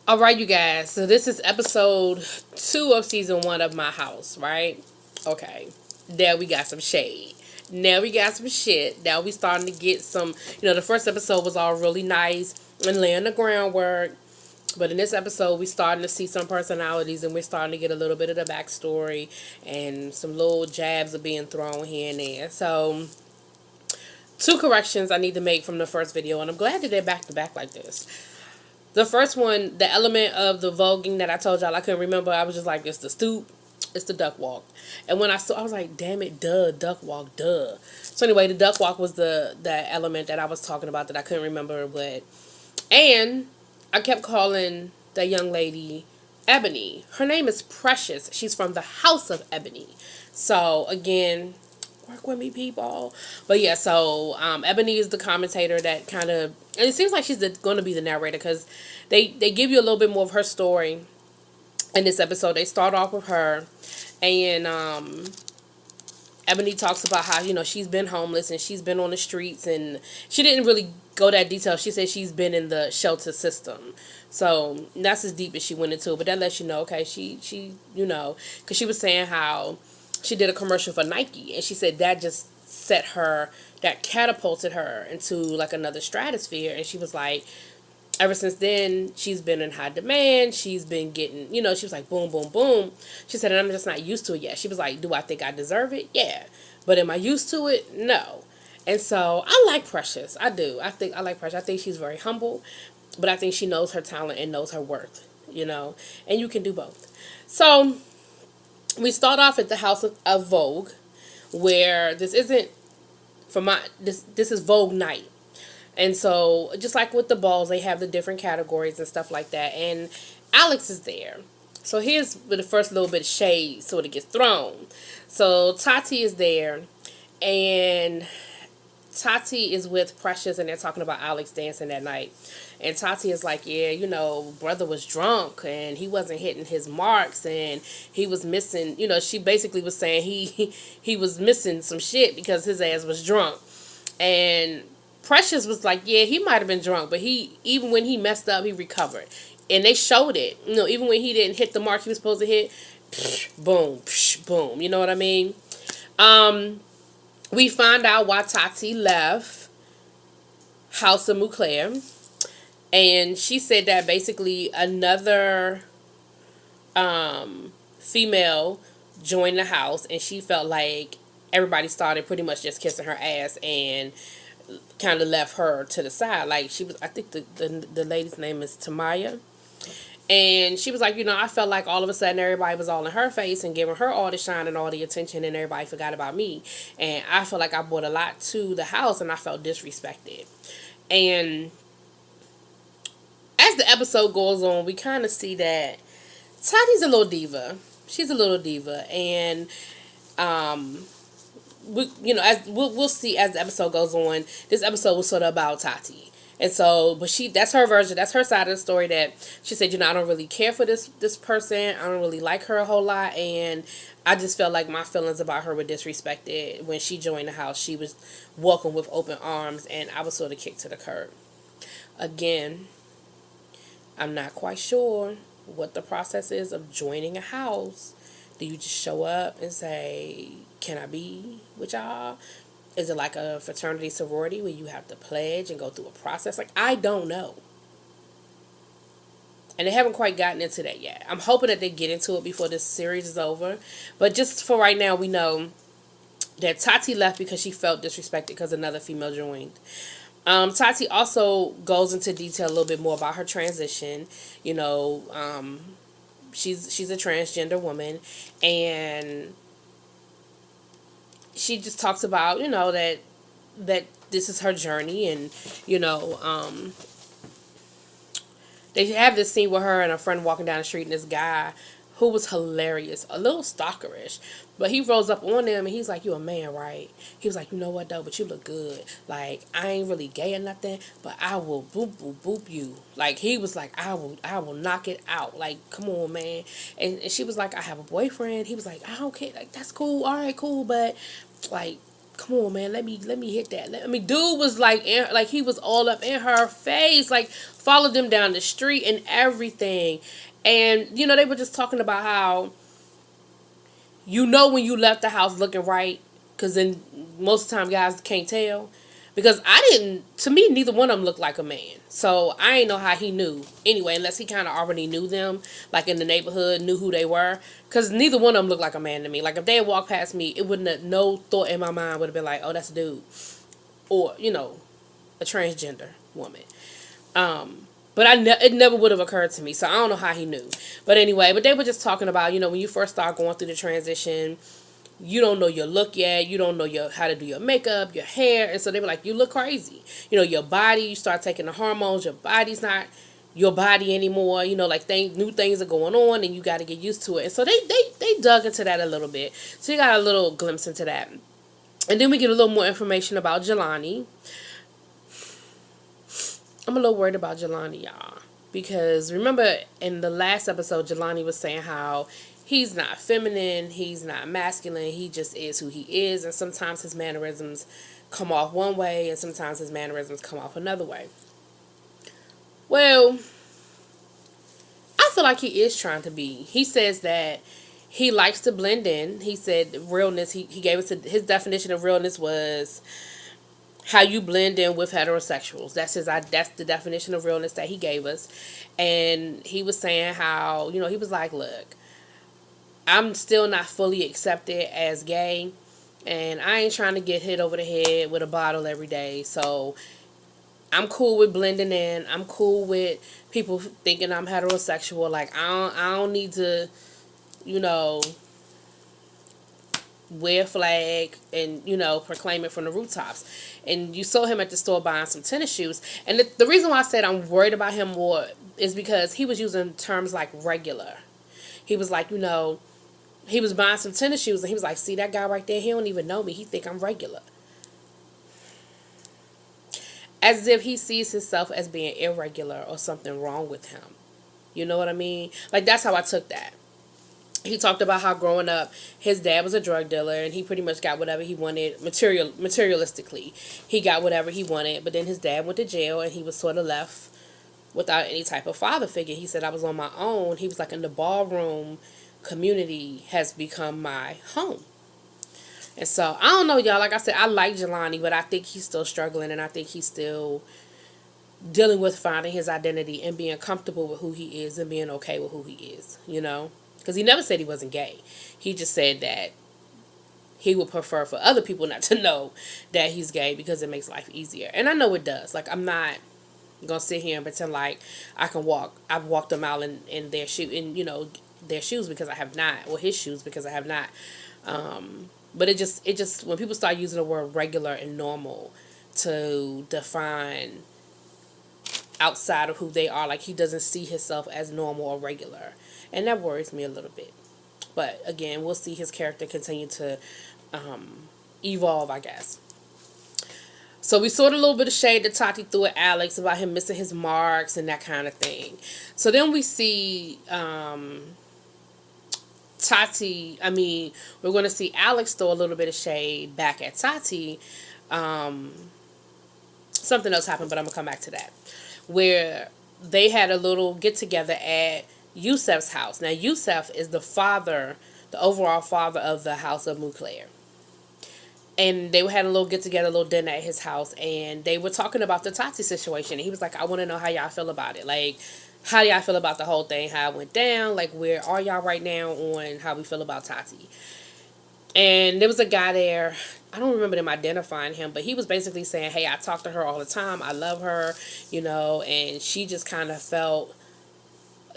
All right, you guys. So this is episode 2 of season 1 of My House, right? Okay. Now we got some shade. Now we got some shit. Now we starting to get some. The first episode was all really nice and laying the groundwork. But in this episode, we starting to see some personalities, and we're starting to get a little bit of the backstory, and some little jabs are being thrown here and there. So, two corrections I need to make from the first video, and I'm glad that they're back to back like this. The first one, the element of the voguing that I told y'all I couldn't remember, I was just like, it's the stoop, it's the duck walk. And when I saw, I was like, damn it, duh, duck walk, duh. So anyway, the duck walk was the element that I was talking about that I couldn't remember what. And I kept calling that young lady Ebony. Her name is Precious. She's from the House of Ebony. So again, work with me, people. But yeah, so Ebony is the commentator that kind of, and it seems like she's going to be the narrator because they give you a little bit more of her story in this episode. They start off with her, and Ebony talks about how she's been homeless and she's been on the streets, and she didn't really go that detail. She said she's been in the shelter system, so that's as deep as she went into it. But that lets you know, okay, she because she was saying how she did a commercial for Nike, and she said that just that catapulted her into like another stratosphere, and she was like, ever since then, she's been in high demand. She's been getting, she was like, boom, boom, boom. She said, and I'm just not used to it yet. She was like, do I think I deserve it? Yeah. But am I used to it? No. And so I like Precious. I do. I like Precious. I think she's very humble, but I think she knows her talent and knows her worth, and you can do both. So we start off at the House of Vogue, where this isn't for this is Vogue night. And so, just like with the balls, they have the different categories and stuff like that. And Alex is there. So here's where the first little bit of shade sort of gets thrown. So Tati is there, and Tati is with Precious, and they're talking about Alex dancing that night. And Tati is like, yeah, brother was drunk, and he wasn't hitting his marks, and he was missing, she basically was saying he was missing some shit because his ass was drunk. And Precious was like, yeah, he might have been drunk, but even when he messed up, he recovered. And they showed it. Even when he didn't hit the mark he was supposed to hit, boom, boom. You know what I mean? We find out why Tati left House of Mouclair. And she said that basically another female joined the house, and she felt like everybody started pretty much just kissing her ass and kind of left her to the side. Like, she was, I think the lady's name is Tamaya. And she was like, I felt like all of a sudden everybody was all in her face and giving her all the shine and all the attention, and everybody forgot about me. And I felt like I brought a lot to the house, and I felt disrespected. And as the episode goes on, we kind of see that Tati's a little diva. She's a little diva. And as we'll see as the episode goes on, this episode was sort of about Tati. And so, but that's her version, that's her side of the story, that she said, I don't really care for this person. I don't really like her a whole lot. And I just felt like my feelings about her were disrespected. When she joined the house, she was welcomed with open arms, and I was sort of kicked to the curb. Again, I'm not quite sure what the process is of joining a house. Do you just show up and say, can I be with y'all? Is it like a fraternity sorority where you have to pledge and go through a process? Like, I don't know. And they haven't quite gotten into that yet. I'm hoping that they get into it before this series is over. But just for right now, we know that Tati left because she felt disrespected because another female joined. Tati also goes into detail a little bit more about her transition. She's a transgender woman, and she just talks about that this is her journey, and they have this scene with her and a friend walking down the street, and this guy who was hilarious, a little stalkerish, but he rolls up on them and he's like, you a man, right? He was like, you know what though, but you look good. Like, I ain't really gay or nothing, but I will boop boop boop you. Like, he was like, I will knock it out. Like, come on, man. And she was like, I have a boyfriend. He was like, I don't care. Like, that's cool. All right, cool. But like, come on, man, let me hit that. I mean, dude was like he was all up in her face, like followed them down the street and everything. And they were just talking about how when you left the house looking right, because then most of the time guys can't tell. Because I didn't, to me, neither one of them looked like a man. So I ain't know how he knew. Anyway, unless he kind of already knew them, like in the neighborhood, knew who they were. Because neither one of them looked like a man to me. Like if they had walked past me, it wouldn't have, no thought in my mind would have been like, oh, that's a dude. Or, a transgender woman. But it never would have occurred to me. So I don't know how he knew. But anyway, they were just talking about, when you first start going through the transition, you don't know your look yet. You don't know how to do your makeup, your hair. And so they were like, you look crazy. Your body, you start taking the hormones. Your body's not your body anymore. Like new things are going on and you got to get used to it. And so they dug into that a little bit. So you got a little glimpse into that. And then we get a little more information about Jelani. I'm a little worried about Jelani, y'all. Because remember in the last episode, Jelani was saying how he's not feminine, he's not masculine, he just is who he is. And sometimes his mannerisms come off one way and sometimes his mannerisms come off another way. Well, I feel like he is trying to be. He says that he likes to blend in. He said realness, he gave us his definition of realness was how you blend in with heterosexuals. That's the definition of realness that he gave us. And he was saying how, he was like, look, I'm still not fully accepted as gay, and I ain't trying to get hit over the head with a bottle every day. So I'm cool with blending in. I'm cool with people thinking I'm heterosexual. Like I don't need to, you know, wear a flag and, proclaim it from the rooftops. And you saw him at the store buying some tennis shoes. And the reason why I said I'm worried about him more is because he was using terms like regular. He was like, he was buying some tennis shoes and he was like, see that guy right there? He don't even know me. He think I'm regular. As if he sees himself as being irregular or something wrong with him. You know what I mean? Like, that's how I took that. He talked about how growing up, his dad was a drug dealer and he pretty much got whatever he wanted materialistically. He got whatever he wanted, but then his dad went to jail and he was sort of left without any type of father figure. He said, I was on my own. He was like, in the ballroom community has become my home. And so, I don't know, y'all. Like I said, I like Jelani, but I think he's still struggling and I think he's still dealing with finding his identity and being comfortable with who he is and being okay with who he is, Because he never said he wasn't gay. He just said that he would prefer for other people not to know that he's gay because it makes life easier. And I know it does. Like, I'm not gonna sit here and pretend like I've walked a mile in their their shoes because I have not, or his shoes because I have not. But it just when people start using the word regular and normal to define outside of who they are, like he doesn't see himself as normal or regular, and that worries me a little bit. But again, we'll see his character continue to evolve, I guess. So we saw a little bit of shade that Tati threw at Alex about him missing his marks and that kind of thing. So then we see we're going to see Alex throw a little bit of shade back at Tati. Something else happened, but I'm going to come back to that. Where they had a little get-together at Yusef's house. Now, Yusef is the overall father of the house of Moncler. And they had a little get-together, a little dinner at his house, and they were talking about the Tati situation. And he was like, I want to know how y'all feel about it. Like, how do y'all feel about the whole thing, how it went down? Like, where are y'all right now on how we feel about Tati? And there was a guy there, I don't remember them identifying him, but he was basically saying, hey, I talk to her all the time. I love her, and she just kind of felt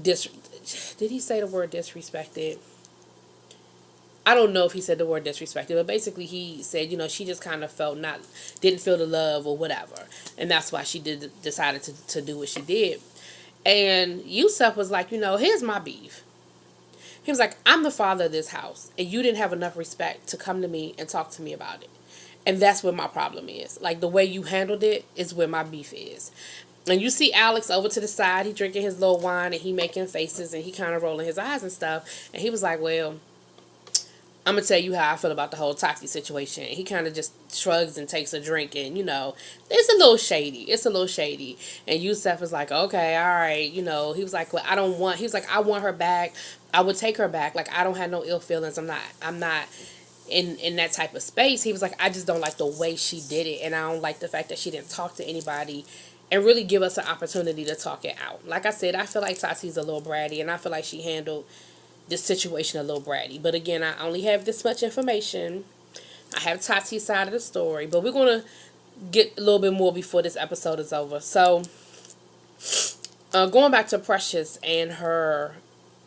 did he say the word disrespected? I don't know if he said the word disrespected, but basically he said, she just kind of didn't feel the love or whatever. And that's why she decided to do what she did. And Yusef was like, here's my beef. He was like, I'm the father of this house, and you didn't have enough respect to come to me and talk to me about it. And that's where my problem is. Like, the way you handled it is where my beef is. And you see Alex over to the side, he drinking his little wine, and he making faces, and he kind of rolling his eyes and stuff. And he was like, well, I'm gonna tell you how I feel about the whole Tati situation. He kind of just shrugs and takes a drink, and it's a little shady. It's a little shady. And Yusef is like, okay, all right, he was like, well, I don't want. He was like, I want her back. I would take her back. Like, I don't have no ill feelings. I'm not. I'm not in that type of space. He was like, I just don't like the way she did it, and I don't like the fact that she didn't talk to anybody and really give us an opportunity to talk it out. Like I said, I feel like Tati's a little bratty, and I feel like she handled this situation a little bratty. But again, I only have this much information. I have Tati's side of the story, but we're gonna get a little bit more before this episode is over. So, going back to Precious and her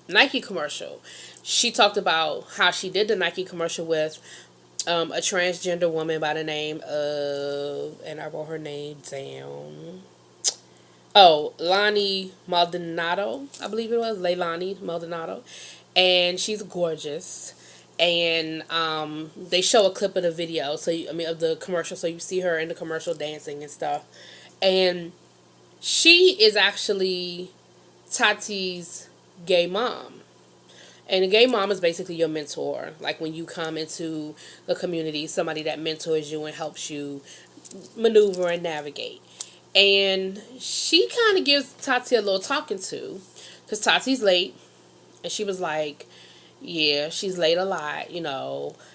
Nike commercial, she talked about how she did the Nike commercial with a transgender woman by the name of, and I wrote her name down. Oh, Lonnie Maldonado, I believe it was Leilani Maldonado, and she's gorgeous. And they show a clip of the video, of the commercial, so you see her in the commercial dancing and stuff. And she is actually Tati's gay mom. And a gay mom is basically your mentor. Like when you come into the community, somebody that mentors you and helps you maneuver and navigate. And she kind of gives Tati a little talking to, because Tati's late. And she was like, yeah, she's late a lot,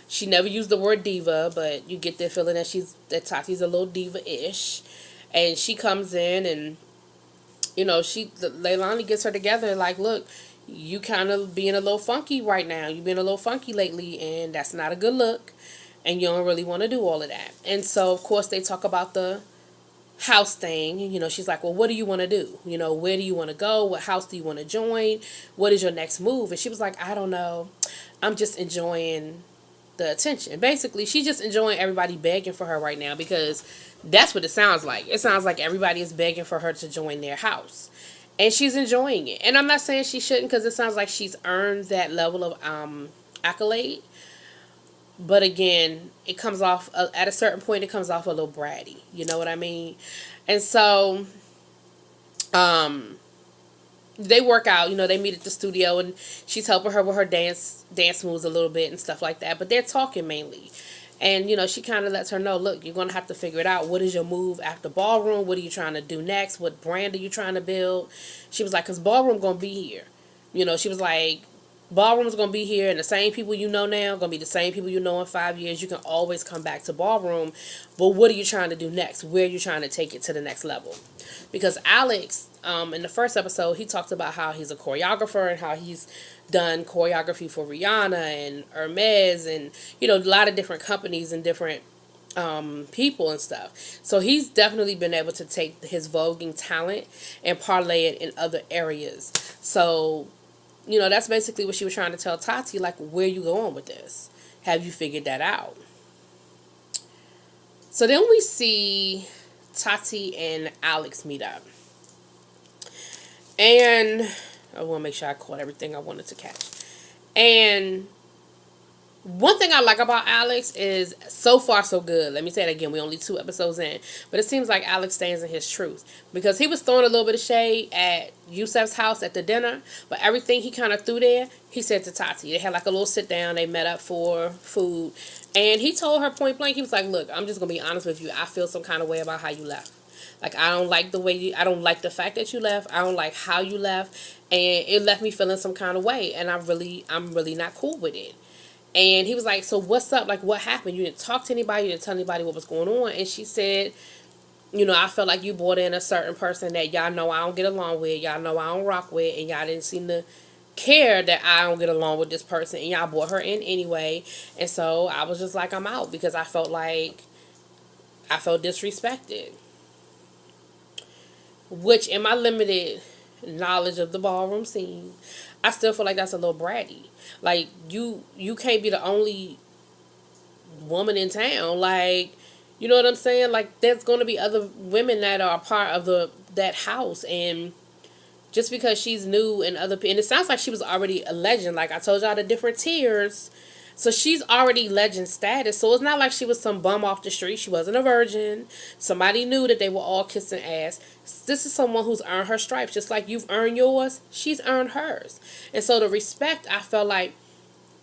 She never used the word diva, but you get the feeling that Tati's a little diva-ish. And she comes in and, Leilani gets her together like, look, you kind of being a little funky right now. You've been a little funky lately, and that's not a good look. And you don't really want to do all of that. And so, of course, they talk about the house thing. She's like, well, what do you want to do? Where do you want to go? What house do you want to join? What is your next move? And she was like, I don't know. I'm just enjoying the attention. Basically, she's just enjoying everybody begging for her right now, because that's what it sounds like. It sounds like everybody is begging for her to join their house. And she's enjoying it. And I'm not saying she shouldn't, because it sounds like she's earned that level of accolade. But again, it comes off, at a certain point, it comes off a little bratty. You know what I mean? And so, they work out, they meet at the studio, and she's helping her with her dance moves a little bit and stuff like that. But they're talking mainly. And, she kind of lets her know, look, you're going to have to figure it out. What is your move after ballroom? What are you trying to do next? What brand are you trying to build? She was like, because ballroom going to be here. She was like, ballroom's going to be here, and the same people you know now going to be the same people you know in 5 years. You can always come back to ballroom. But what are you trying to do next? Where are you trying to take it to the next level? Because Alex, in the first episode, he talked about how he's a choreographer and how he's done choreography for Rihanna and Hermes and, a lot of different companies and different people and stuff. So he's definitely been able to take his voguing talent and parlay it in other areas. So, that's basically what she was trying to tell Tati, like, where you going with this? Have you figured that out? So then we see Tati and Alex meet up. And I want to make sure I caught everything I wanted to catch. And one thing I like about Alex is, so far so good. Let me say it again. We're only 2 episodes in. But it seems like Alex stands in his truth. Because he was throwing a little bit of shade at Yusef's house at the dinner. But everything he kind of threw there, he said to Tati. They had like a little sit down. They met up for food. And he told her point blank, he was like, look, I'm just going to be honest with you. I feel some kind of way about how you left. Like, I don't like the way I don't like the fact that you left. I don't like how you left. And it left me feeling some kind of way. And I'm really not cool with it. And he was like, so what's up? Like, what happened? You didn't talk to anybody. You didn't tell anybody what was going on. And she said, I felt like you brought in a certain person that y'all know I don't get along with. Y'all know I don't rock with. And y'all didn't seem to care that I don't get along with this person. And y'all brought her in anyway. And so I was just like, I'm out. Because I felt disrespected. Which, in my limited knowledge of the ballroom scene, I still feel like that's a little bratty. Like, you can't be the only woman in town. Like, you know what I'm saying? Like, there's going to be other women that are a part of that house. And just because she's new and it sounds like she was already a legend. Like I told y'all, the different tiers. So she's already legend status. So it's not like she was some bum off the street. She wasn't a virgin. Somebody knew that they were all kissing ass. This is someone who's earned her stripes. Just like you've earned yours, she's earned hers. And so the respect, I felt like,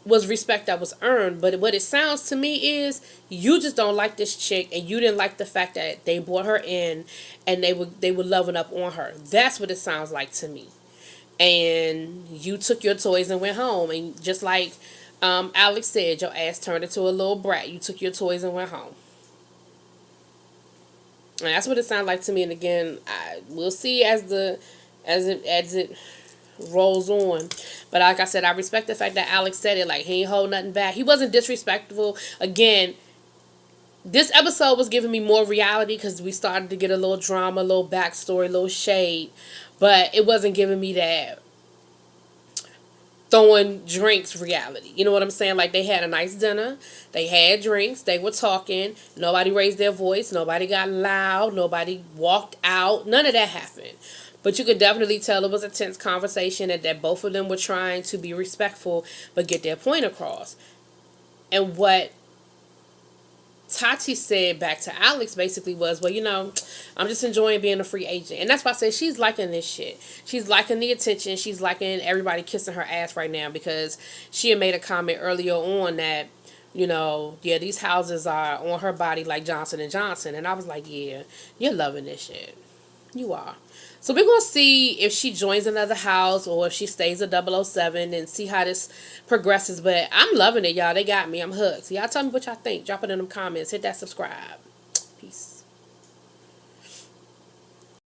was respect that was earned. But what it sounds to me is you just don't like this chick, and you didn't like the fact that they brought her in, and they were loving up on her. That's what it sounds like to me. And you took your toys and went home, and just like Alex said, your ass turned into a little brat. You took your toys and went home. And that's what it sounds like to me. And again, we'll see as it rolls on. But like I said, I respect the fact that Alex said it. Like, he ain't hold nothing back. He wasn't disrespectful. Again, this episode was giving me more reality because we started to get a little drama, a little backstory, a little shade. But it wasn't giving me that throwing drinks reality. You know what I'm saying? Like, they had a nice dinner. They had drinks. They were talking. Nobody raised their voice. Nobody got loud. Nobody walked out. None of that happened. But you could definitely tell it was a tense conversation, and that both of them were trying to be respectful but get their point across. And what Tati said back to Alex basically was, well, I'm just enjoying being a free agent. And that's why I said she's liking this shit. She's liking the attention. She's liking everybody kissing her ass right now, because she had made a comment earlier on that, yeah, these houses are on her body like Johnson and Johnson. And I was like, yeah, you're loving this shit. You are. So we're going to see if she joins another house or if she stays a 007 and see how this progresses. But I'm loving it, y'all. They got me. I'm hooked. So y'all tell me what y'all think. Drop it in them comments. Hit that subscribe. Peace.